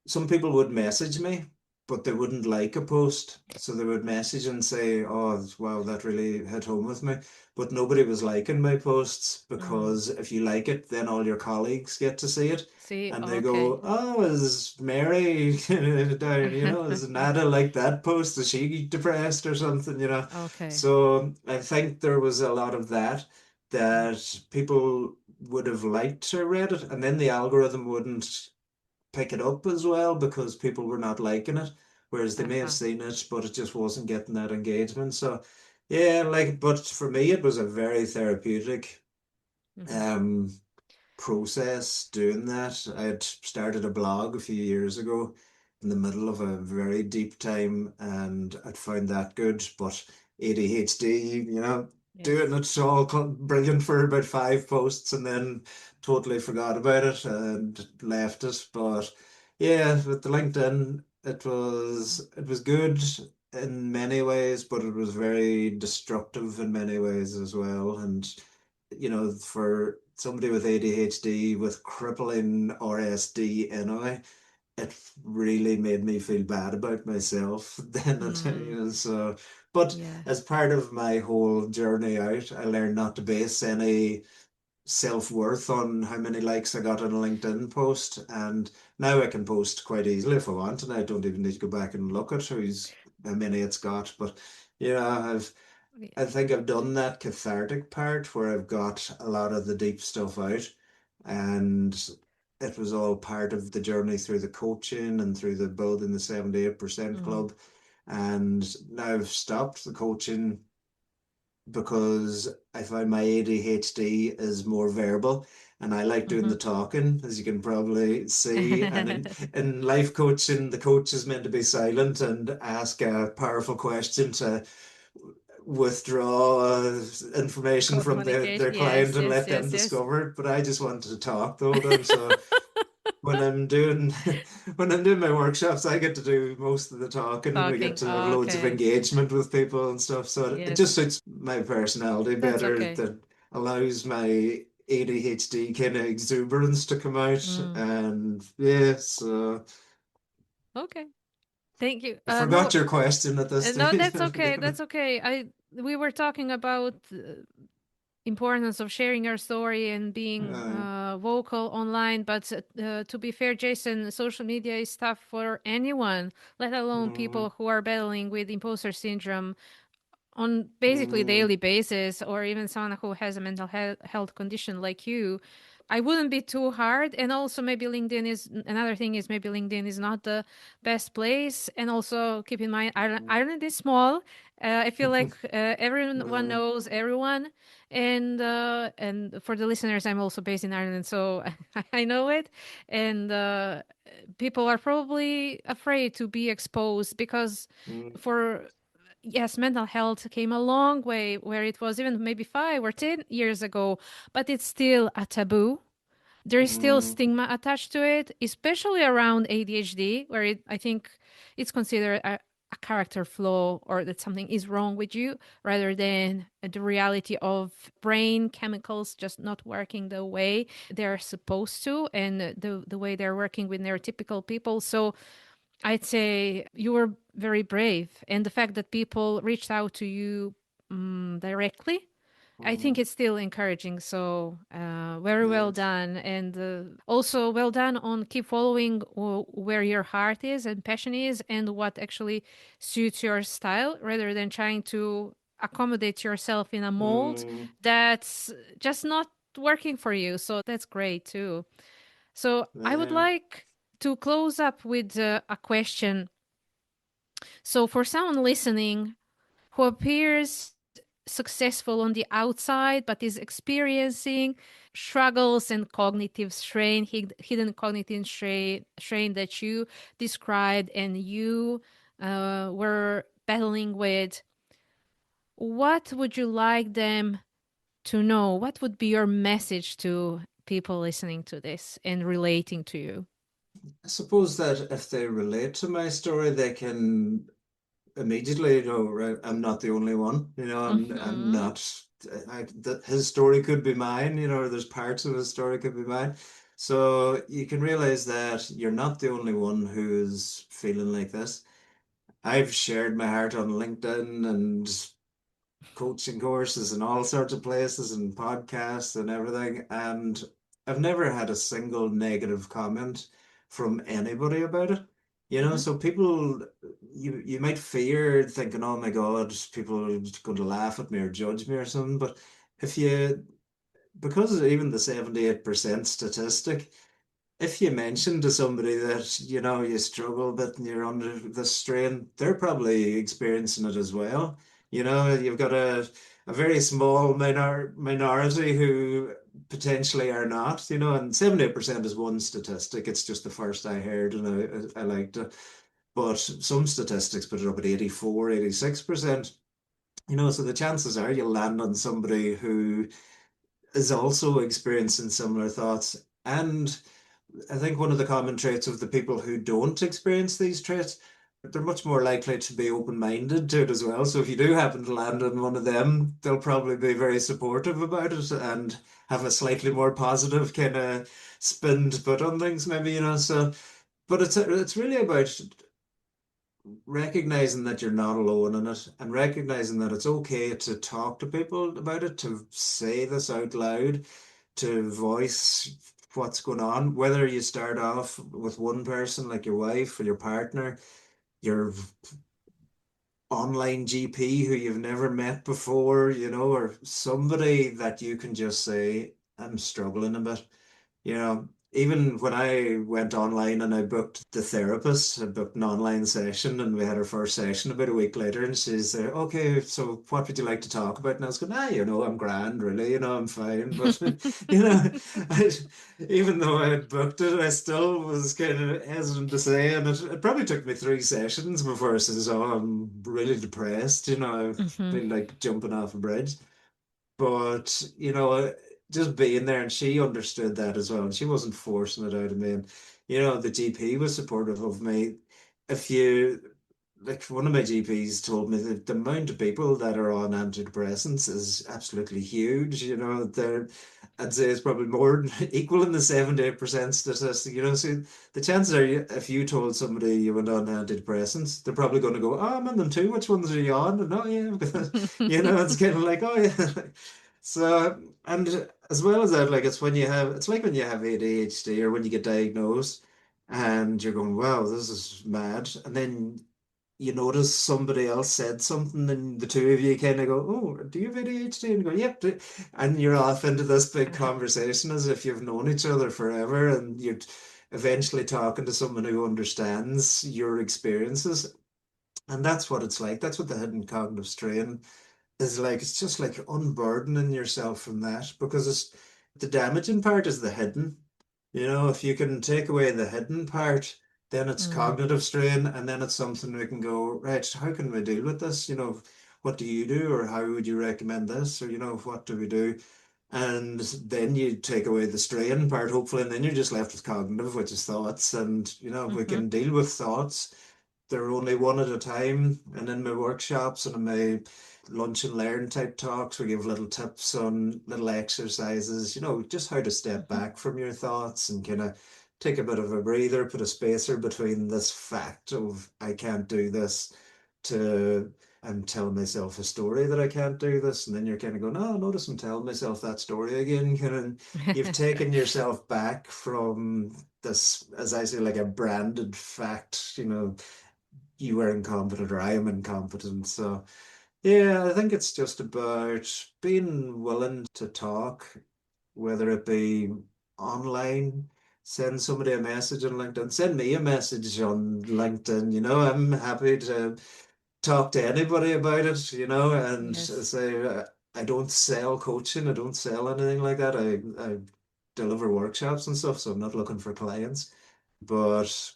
Speaker 1: some people would message me, but they wouldn't like a post. So they would message and say, oh, wow, that really hit home with me. But nobody was liking my posts
Speaker 2: Mm.
Speaker 1: because if you like it, then all your colleagues get to see it.
Speaker 2: See,
Speaker 1: And they
Speaker 2: okay.
Speaker 1: go, oh, is Mary down, is Nada like that post? Is she depressed or something?
Speaker 2: Okay.
Speaker 1: So I think there was a lot of that,
Speaker 2: Mm.
Speaker 1: that people would have liked to read it, and then the algorithm wouldn't pick it up as well because people were not liking it, whereas they may have
Speaker 2: Uh-huh.
Speaker 1: seen it, but it just wasn't getting that engagement. So yeah, like, but for me, it was a very therapeutic
Speaker 2: Hmm.
Speaker 1: um process doing that. I had started a blog a few years ago in the middle of a very deep time, and I'd found that good. But ADHD, doing
Speaker 2: Yes.
Speaker 1: it all brilliant for about 5 posts and then totally forgot about it and left it. But yeah, with the LinkedIn, it was good in many ways, but it was very destructive in many ways as well. And for somebody with ADHD with crippling RSD anyway, it really made me feel bad about myself then.
Speaker 2: Mm,
Speaker 1: So, but
Speaker 2: yeah.
Speaker 1: as part of my whole journey out, I learned not to base any self-worth on how many likes I got on a LinkedIn post. And now I can post quite easily if I want, and I don't even need to go back and look at how many it's got. But I've
Speaker 2: Yeah.
Speaker 1: I think I've done that cathartic part where I've got a lot of the deep stuff out, and it was all part of the journey through the coaching and through the building the 78%
Speaker 2: Mm,
Speaker 1: club. And now I've stopped the coaching because I find my ADHD is more verbal, and I like doing
Speaker 2: hmm.
Speaker 1: the talking, as you can probably see. And in life coaching, the coach is meant to be silent and ask a powerful question to withdraw information from their
Speaker 2: Communication.
Speaker 1: client
Speaker 2: Yes,
Speaker 1: and
Speaker 2: yes,
Speaker 1: let them
Speaker 2: yes, yes.
Speaker 1: discover it. But I just wanted to talk the whole time. So when I'm doing when I'm doing my workshops, I get to do most of the talking, and we get
Speaker 2: Talking.
Speaker 1: to have loads of
Speaker 2: Okay.
Speaker 1: engagement with people and stuff. So it just
Speaker 2: Yes.
Speaker 1: suits my personality
Speaker 2: That's
Speaker 1: better.
Speaker 2: okay.
Speaker 1: That allows my ADHD kind of exuberance to come out.
Speaker 2: Mm,
Speaker 1: And yeah, so
Speaker 2: okay. Thank you.
Speaker 1: I
Speaker 2: No,
Speaker 1: forgot your question at this
Speaker 2: no,
Speaker 1: stage.
Speaker 2: that's okay. That's okay. We were talking about importance of sharing your story and being
Speaker 1: Uh,
Speaker 2: vocal online. But to be fair, Jason, social media is tough for anyone, let alone
Speaker 1: mm,
Speaker 2: people who are battling with imposter syndrome on basically
Speaker 1: mm,
Speaker 2: daily basis, or even someone who has a mental health condition like you. I wouldn't be too hard. And also maybe LinkedIn is another thing, is maybe LinkedIn is not the best place. And also keep in mind, Ireland is small. I feel like everyone
Speaker 1: uh,
Speaker 2: knows everyone. And for the listeners, I'm also based in Ireland, so I know it. And people are probably afraid to be exposed because
Speaker 1: mm,
Speaker 2: for yes, mental health came a long way where it was even maybe 5 or 10 years ago, but it's still a taboo. There is still
Speaker 1: mm,
Speaker 2: stigma attached to it, especially around ADHD, where I think it's considered a character flaw or that something is wrong with you rather than the reality of brain chemicals just not working the way they're supposed to and the way they're working with neurotypical people. So I'd say you were very brave. And the fact that people reached out to you directly, I think
Speaker 1: mm,
Speaker 2: it's still encouraging. So, very well
Speaker 1: thanks.
Speaker 2: done. And also well done on keep following where your heart is and passion is and what actually suits your style rather than trying to accommodate yourself in a mold
Speaker 1: Mm,
Speaker 2: that's just not working for you. So, that's great too. So I would
Speaker 1: yeah.
Speaker 2: like to close up with a question. So, for someone listening who appears successful on the outside but is experiencing struggles and cognitive strain, hidden cognitive strain that you described and you were battling with, what would you like them to know? What would be your message to people listening to this and relating to you?
Speaker 1: I suppose that if they relate to my story, they can immediately know, right, I'm not the only one. I'm
Speaker 2: Hmm.
Speaker 1: not. That his story could be mine. Or there's parts of his story could be mine. So you can realize that you're not the only one who's feeling like this. I've shared my heart on LinkedIn and coaching courses and all sorts of places and podcasts and everything. And I've never had a single negative comment from anybody about it.
Speaker 2: Hmm.
Speaker 1: So people, you might fear thinking, oh my God, people are just going to laugh at me or judge me or something. But if you because even the 78% statistic, if you mention to somebody that, you struggle a bit and you're under the strain, they're probably experiencing it as well. You've got a very small minority who potentially are not, and 78% is one statistic. It's just the first I heard and I liked it. But some statistics put it up at 84, 86%. So the chances are you'll land on somebody who is also experiencing similar thoughts. And I think one of the common traits of the people who don't experience these traits, they're much more likely to be open-minded to it as well. So if you do happen to land on one of them, they'll probably be very supportive about it and have a slightly more positive kind of spin to put on things, maybe, So, but it's really about recognizing that you're not alone in it and recognizing that it's okay to talk to people about it, to say this out loud, to voice what's going on, whether you start off with one person like your wife or your partner, your online GP who you've never met before, or somebody that you can just say, I'm struggling a bit. Even when I went online and I booked the therapist, I booked an online session and we had our first session about a week later and she's there, okay, so what would you like to talk about? And I was going, I'm grand, really, I'm fine. But, you know, I, even though I had booked it, I still was kind of hesitant to say. And it probably took me 3 sessions before I says, oh, I'm really depressed. I
Speaker 2: Hmm.
Speaker 1: feel like jumping off a bridge. But, just being there and she understood that as well. And she wasn't forcing it out of me. And, the GP was supportive of me. If you, like one of my GPs told me that the amount of people that are on antidepressants is absolutely huge. I'd say it's probably more than equal in the 78% statistic, So the chances are if you told somebody you went on antidepressants, they're probably going to go, oh, I'm on them too. Which ones are you on? And oh, yeah, because, it's kind of like, oh, yeah. So, and as well as that, like it's like when you have ADHD or when you get diagnosed and you're going, wow, this is mad. And then you notice somebody else said something and the two of you kind of go, oh, do you have ADHD? And you go, yep. And you're off into this big conversation as if you've known each other forever and you're eventually talking to someone who understands your experiences. And that's what it's like. That's what the hidden cognitive strain is like. It's just like unburdening yourself from that because the damaging part is the hidden. If you can take away the hidden part, then it's
Speaker 2: Mm.
Speaker 1: cognitive strain, and then it's something we can go, right, how can we deal with this? What do you do, or how would you recommend this? Or, what do we do? And then you take away the strain part, hopefully, and then you're just left with cognitive, which is thoughts. And, we
Speaker 2: Hmm.
Speaker 1: can deal with thoughts. They're only one at a time. And in my workshops and in my lunch and learn type talks, we give little tips on little exercises, just how to step
Speaker 2: Hmm.
Speaker 1: back from your thoughts and kind of take a bit of a breather, put a spacer between this fact of I can't do this to I'm telling myself a story that I can't do this. And then you're kind of going, oh, notice I'm telling myself that story again. You've taken yourself back from this, as I say, like a branded fact, you are incompetent or I am incompetent. So yeah, I think it's just about being willing to talk, whether it be online, send somebody a message on LinkedIn, send me a message on LinkedIn. I'm happy to talk to anybody about it, and
Speaker 2: Yes.
Speaker 1: say I don't sell coaching, I don't sell anything like that. I deliver workshops and stuff, so I'm not looking for clients. But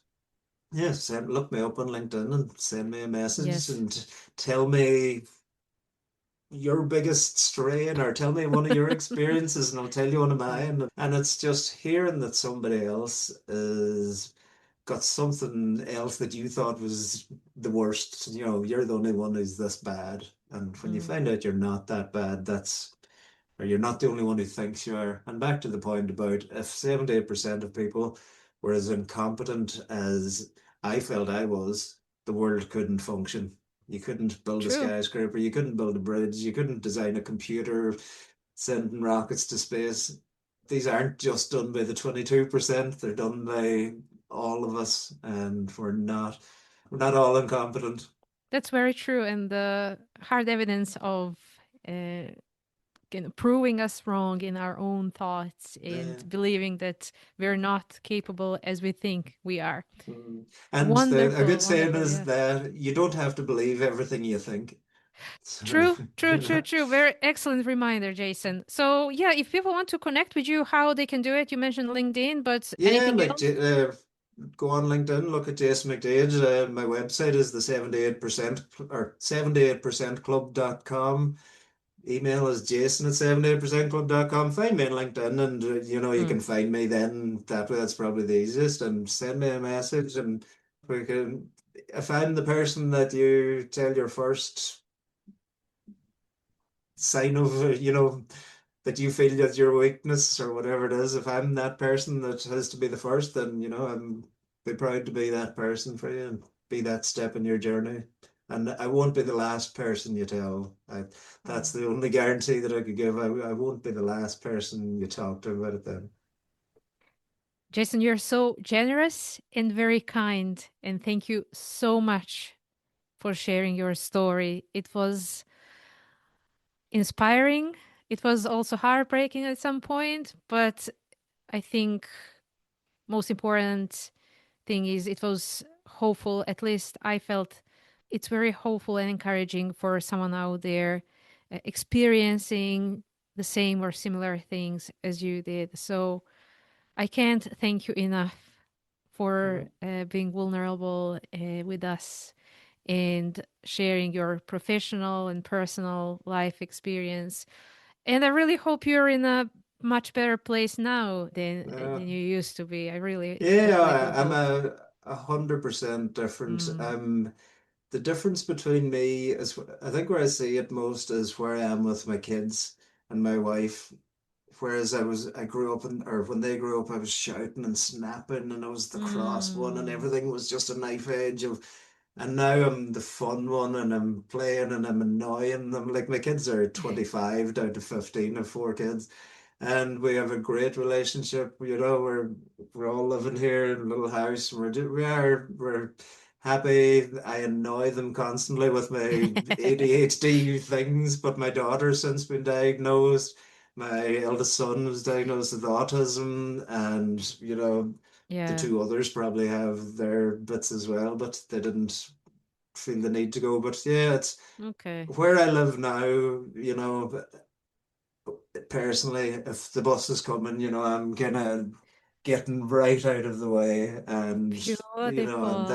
Speaker 1: yeah, look me up on LinkedIn and send me a message
Speaker 2: Yes.
Speaker 1: and tell me your biggest strain or tell me one of your experiences and I'll tell you one of mine. And it's just hearing that somebody else is got something else that you thought was the worst. You're the only one who's this bad. And when you
Speaker 2: Mm.
Speaker 1: find out you're not that bad, or you're not the only one who thinks you are. And back to the point about if 78% of people were as incompetent as I felt I was, the world couldn't function. You couldn't build a
Speaker 2: True.
Speaker 1: skyscraper, you couldn't build a bridge, you couldn't design a computer, sending rockets to space. These aren't just done by the 22%, they're done by all of us, and we're not all incompetent.
Speaker 2: That's very true. And the hard evidence of uh, proving us wrong in our own thoughts and
Speaker 1: Yeah.
Speaker 2: believing that we're not capable as we think we are.
Speaker 1: Mm. And a good
Speaker 2: Wonderful,
Speaker 1: saying
Speaker 2: wonderful.
Speaker 1: is
Speaker 2: Yeah.
Speaker 1: that you don't have to believe everything you think. So,
Speaker 2: True, true,
Speaker 1: you
Speaker 2: true,
Speaker 1: know.
Speaker 2: true. Very excellent reminder, Jason. So, yeah, if people want to connect with you, how they can do it? You mentioned LinkedIn, but
Speaker 1: Yeah,
Speaker 2: anything
Speaker 1: like
Speaker 2: else?
Speaker 1: go on LinkedIn, look at Jason McDaid. My website is the 78% or 78percentclub.com. Email is jason at 78percentclub.com. Find me on LinkedIn and you
Speaker 2: Hmm.
Speaker 1: can find me then that way. That's probably the easiest. And send me a message and we can if I'm the person that you tell your first sign of that you feel that your weakness or whatever it is, if I'm that person that has to be the first, then I'm be proud to be that person for you and be that step in your journey. And I won't be the last person you tell. That's the only guarantee that I could give. I won't be the last person you talk to about it then.
Speaker 2: Jason, you're so generous and very kind. And thank you so much for sharing your story. It was inspiring. It was also heartbreaking at some point, but I think most important thing is it was hopeful. At least I felt it's very hopeful and encouraging for someone out there experiencing the same or similar things as you did. So I can't thank you enough for being vulnerable with us and sharing your professional and personal life experience. And I really hope you're in a much better place now than
Speaker 1: Uh,
Speaker 2: you used to be. I
Speaker 1: yeah,
Speaker 2: really do
Speaker 1: I'm
Speaker 2: hope.
Speaker 1: 100% different.
Speaker 2: Mm.
Speaker 1: The difference between me is, I think where I see it most is where I am with my kids and my wife. Whereas I grew up or when they grew up, I was shouting and snapping and I was the cross one and
Speaker 2: Mm.
Speaker 1: everything was just a knife edge and now I'm the fun one and I'm playing and I'm annoying them. Like my kids are 25 down to 15, of four kids. And we have a great relationship. We're all living here in a little house. We're happy. I annoy them constantly with my ADHD things, but my daughter's since been diagnosed. My eldest son was diagnosed with autism, and the
Speaker 2: Yeah.
Speaker 1: two others probably have their bits as well, but they didn't feel the need to go. But yeah, it's
Speaker 2: Okay.
Speaker 1: where I live now, personally, if the bus is coming, I'm kind of getting right out of the way, and
Speaker 2: Beautiful.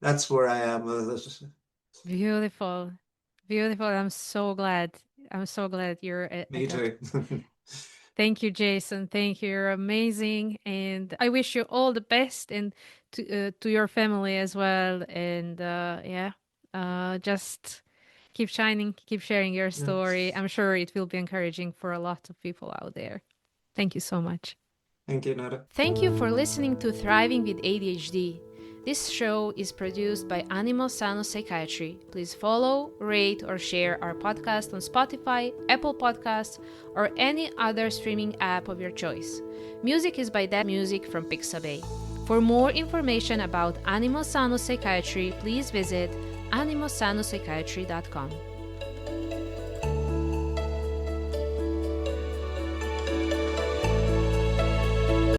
Speaker 1: that's where I am with it.
Speaker 2: Beautiful. Beautiful. I'm so glad. I'm so glad you're at
Speaker 1: Me
Speaker 2: that.
Speaker 1: too.
Speaker 2: Thank you, Jason. Thank you. You're amazing, and I wish you all the best, and to your family as well. And yeah, just keep shining, keep sharing your
Speaker 1: Yeah.
Speaker 2: story. I'm sure it will be encouraging for a lot of people out there. Thank you so much.
Speaker 1: Thank you, Nada.
Speaker 2: Thank you for listening to Thriving with ADHD. This show is produced by Animo Sano Psychiatry. Please follow, rate, or share our podcast on Spotify, Apple Podcasts, or any other streaming app of your choice. Music is by That Music from Pixabay. For more information about Animo Sano Psychiatry, please visit animosanopsychiatry.com.